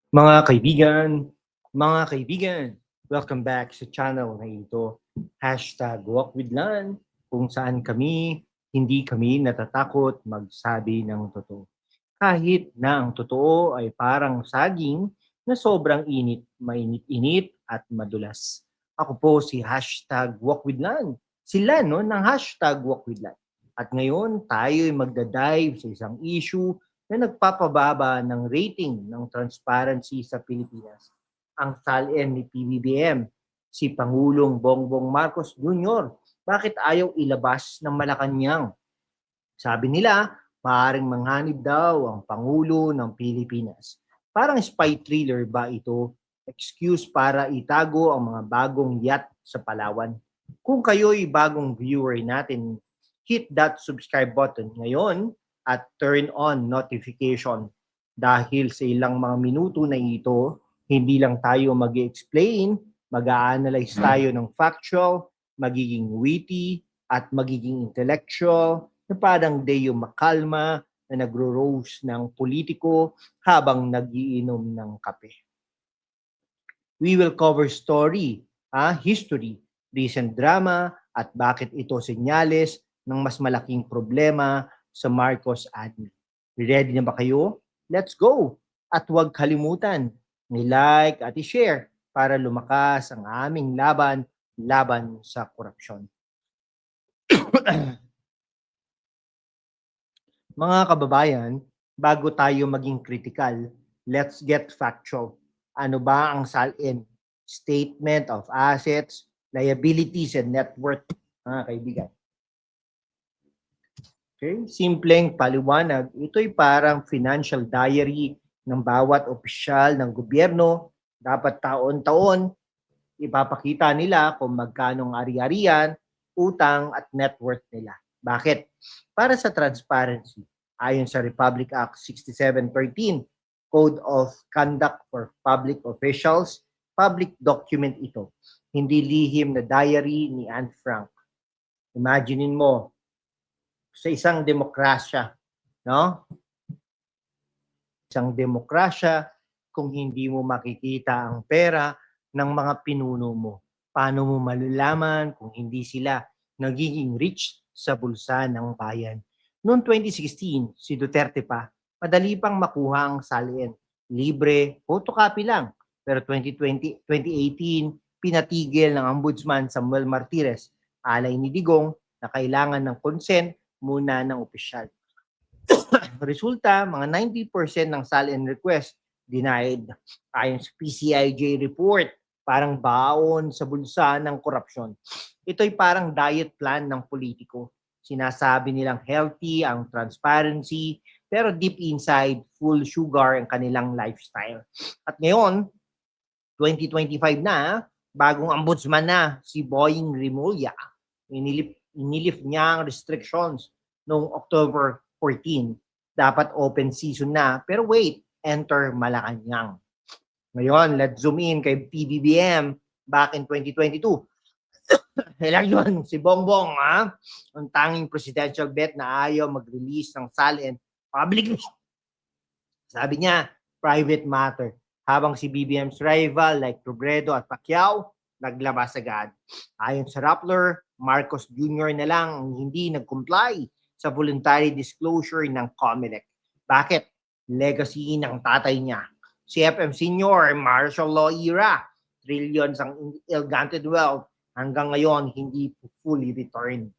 Mga kaibigan, mga kaibigan, welcome back sa channel na ito. Walk with Lan, kung saan hindi kami natatakot magsabi ng totoo. Kahit na ang totoo ay parang saging na sobrang init, mainit-init at madulas. Ako po si Walk with Lan. Sila no, ng Walk with Lan. At ngayon tayo ay magdadive sa isang issue na nagpapababa ng rating ng transparency sa Pilipinas. Ang salin ni PBBM, si Pangulong Bongbong Marcos Jr. Bakit ayaw ilabas ng Malacanang? Sabi nila, maaaring manghanib daw ang Pangulo ng Pilipinas. Parang spy thriller ba ito? Excuse para itago ang mga bagong yacht sa Palawan. Kung kayo'y bagong viewer natin, hit that subscribe button ngayon at turn on notification. Dahil sa ilang mga minuto na ito, hindi lang tayo mag-explain, mag-a-analyze tayo ng factual, magiging witty, at magiging intellectual, na parang Deo Makalma na nagro-rose ng politiko habang nagiinom ng kape. We will cover story, history, recent drama, at bakit ito senyales ng mas malaking problema sa Marcos admin. Ready na ba kayo? Let's go! At huwag kalimutan, ni-like at i-share para lumakas ang aming laban sa korupsyon. Mga kababayan, bago tayo maging critical, let's get factual. Ano ba ang SALN? Statement of Assets, Liabilities, and Net Worth, mga kaibigan. Okay? Simpleng paliwanag, ito'y parang financial diary ng bawat opisyal ng gobyerno. Dapat taon-taon, ipapakita nila kung magkano ang ari-arian, utang at net worth nila. Bakit? Para sa transparency. Ayon sa Republic Act 6713, Code of Conduct for Public Officials, public document ito. Hindi lihim na diary ni Anne Frank. Imaginein mo, sa isang demokrasya, no? Isang demokrasya, kung hindi mo makikita ang pera ng mga pinuno mo, paano mo malalaman kung hindi sila nagiging rich sa bulsa ng bayan? Noong 2016, si Duterte pa, madali pang makuha ang salin. Libre, photocopy lang. Pero 2018, pinatigil ng Ombudsman Samuel Martires, alay ni Digong, na kailangan ng consent muna ng opisyal. Resulta, mga 90% ng salin request denied. Ayon sa PCIJ report, parang baon sa bulsa ng korupsyon. Ito'y parang diet plan ng politiko. Sinasabi nilang healthy ang transparency, pero deep inside, full sugar ang kanilang lifestyle. At ngayon, 2025 na, bagong ombudsman na, si Boying Rimulya. Inilip niya ang restrictions noong October 14. Dapat open season na, pero wait, enter Malacanang. Ngayon, let's zoom in kay PBBM back in 2022. Election, si Bongbong, ang tanging presidential bet na ayaw mag-release ng salin publicly. Sabi niya, private matter. Habang si BBM's rival like Robredo at Pacquiao, naglabas agad. Ayon sa Rappler, Marcos Jr. na lang ang hindi nag-comply sa voluntary disclosure ng COMELEC. Bakit? Legacy ng tatay niya. Si FM Senior, martial law era, trillions ang ill-granted wealth, hanggang ngayon hindi fully returned.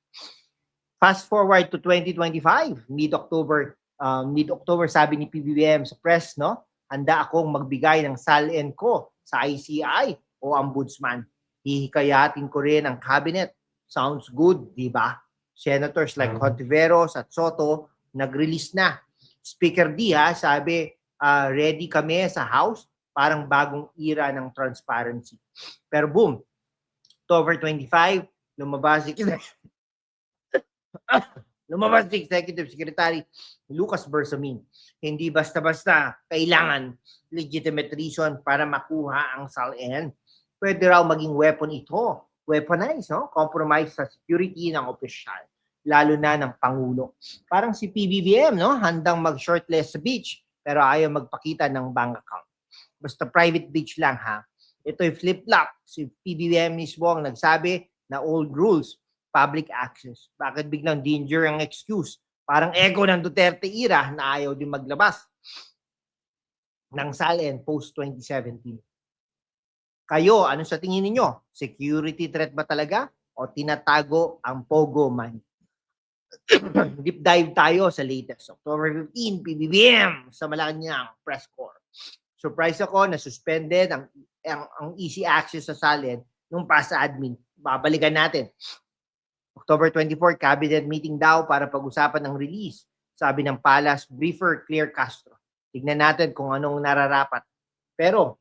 Fast forward to 2025, mid-October sabi ni PBBM sa press, no? Handa akong magbigay ng salin ko sa ICI o ombudsman. Hihikayatin ko rin ang cabinet. Sounds good, di ba? Senators like Hontiveros at Soto nag-release na. Speaker D, sabi, ready kami sa House, parang bagong era ng transparency. Pero boom, October 25, lumabas si Executive Secretary Lucas Bersamin. Hindi basta-basta kailangan legitimate reason para makuha ang SALN. Pwede raw maging weapon ito. Weaponize, no? Compromise sa security ng opisyal, lalo na ng Pangulo. Parang si PBBM, no? Handang mag-shortlist sa beach, pero ayaw magpakita ng bank account. Basta private beach lang ha. Ito'y flip-flop. Si PBBM mismo ang nagsabi na old rules, public access. Bakit biglang danger ang excuse? Parang echo ng Duterte era na ayaw din maglabas ng SALN post-2017. Kayo, ano sa tingin ninyo? Security threat ba talaga? O tinatago ang Pogo money? Deep dive tayo sa latest. October 15, PBBM sa Malacanang press corps. Surprise ako na suspended ang easy access sa SALN nung PASA admin. Babalikan natin. October 24, cabinet meeting daw para pag-usapan ng release. Sabi ng Palace briefer Claire Castro. Tignan natin kung anong nararapat. Pero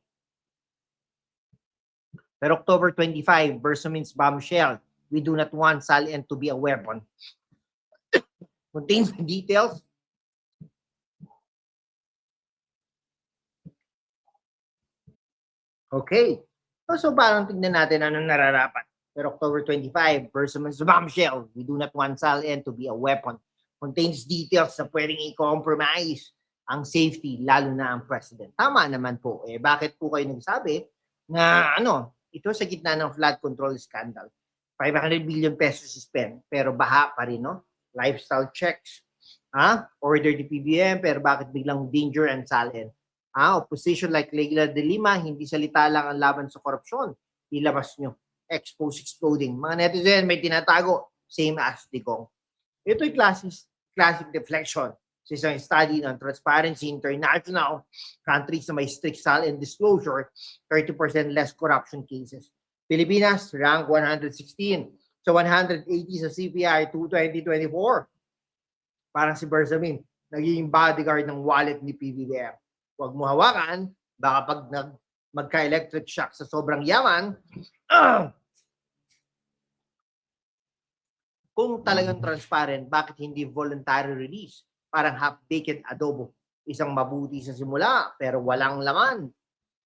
October 25, Bersamin's bombshell. We do not want SALN to be a weapon. Contains details. Okay. So parang tignan natin anong nararapat. Pero October 25, Bersamin's bombshell. We do not want SALN to be a weapon. Contains details na pwedeng i-compromise ang safety, lalo na ang president. Tama naman po. Bakit po kayo nagsabi na ito sa gitna ng flood control scandal? 500 billion pesos spent, pero baha pa rin, no? Lifestyle checks. Order ni PBM, pero bakit biglang danger and SALN? Opposition like Leila de Lima, hindi salita lang ang laban sa korupsyon. Ilabas nyo. Expose exploding. Mga netizen, may tinatago. Same as Digong. Ito'y classic deflection sa isang study ng Transparency International. Countries na may strict SALN disclosure, 30% less corruption cases. Pilipinas, rank 116 sa 180 sa CPI 2024. Parang si Bersamin, naging bodyguard ng wallet ni PBBM. Huwag mo hawakan, baka pag magka-electric shock sa sobrang yaman, kung talagang transparent, bakit hindi voluntary release? Parang half-baked adobo. Isang mabuti sa simula, pero walang laman.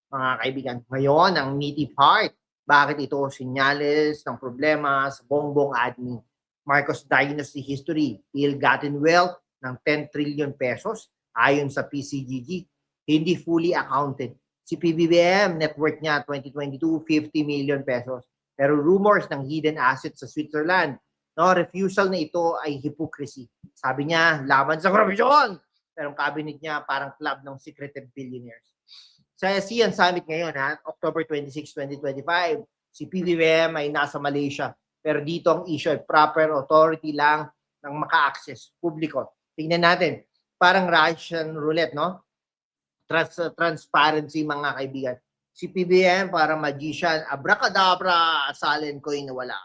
Mga kaibigan, ngayon ang meaty part. Bakit ito sinyales ng problema sa bongbong admin? Marcos Dynasty History, ill-gotten wealth ng 10 trillion pesos ayon sa PCGG, hindi fully accounted. Si PBBM, net worth niya 2022, 50 million pesos. Pero rumors ng hidden assets sa Switzerland, refusal na ito ay hypocrisy. Sabi niya, laban sa korupsyon. Pero ang cabinet niya parang club ng secretive billionaires. Sa ASEAN Summit ngayon, October 26, 2025, si PBBM ay nasa Malaysia. Pero dito ang issue ay proper authority lang ng maka-access publiko. Tingnan natin, parang Russian roulette, no? Transparency, mga kaibigan. Si PBBM parang magician, abracadabra, SALN coin na wala.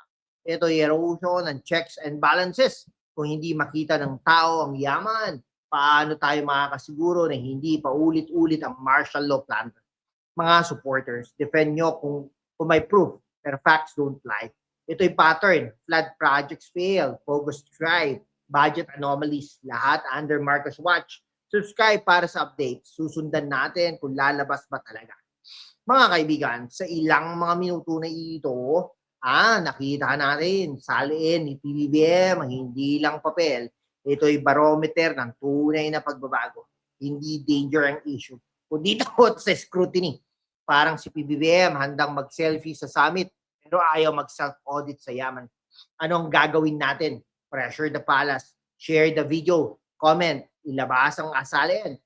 Ito erosion ng checks and balances. Kung hindi makita ng tao ang yaman, paano tayo makakasiguro na hindi pa ulit-ulit ang martial law plan? Mga supporters, defend nyo kung may proof, pero facts don't lie. Ito'y pattern. Flood projects fail, bogus drive, budget anomalies, lahat under Marcos watch. Subscribe para sa updates. Susundan natin kung lalabas ba talaga. Mga kaibigan, sa ilang mga minuto na ito, nakita natin, SALN ni PBBM, hindi lang papel. Ito'y barometer ng tunay na pagbabago. Hindi danger ang issue, kundi takot sa scrutiny. Parang si PBBM handang mag-selfie sa summit, pero ayaw mag-self-audit sa yaman. Anong gagawin natin? Pressure the palace, share the video, comment, ilabas ang SALN.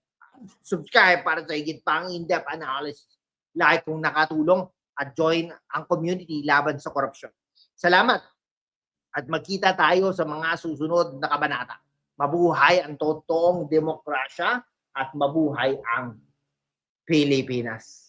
Subscribe para sa higit pang in-depth analysis. Like kung nakatulong at join ang community laban sa korupsyon. Salamat at magkita tayo sa mga susunod na kabanata. Mabuhay ang totoong demokrasya at mabuhay ang Pilipinas.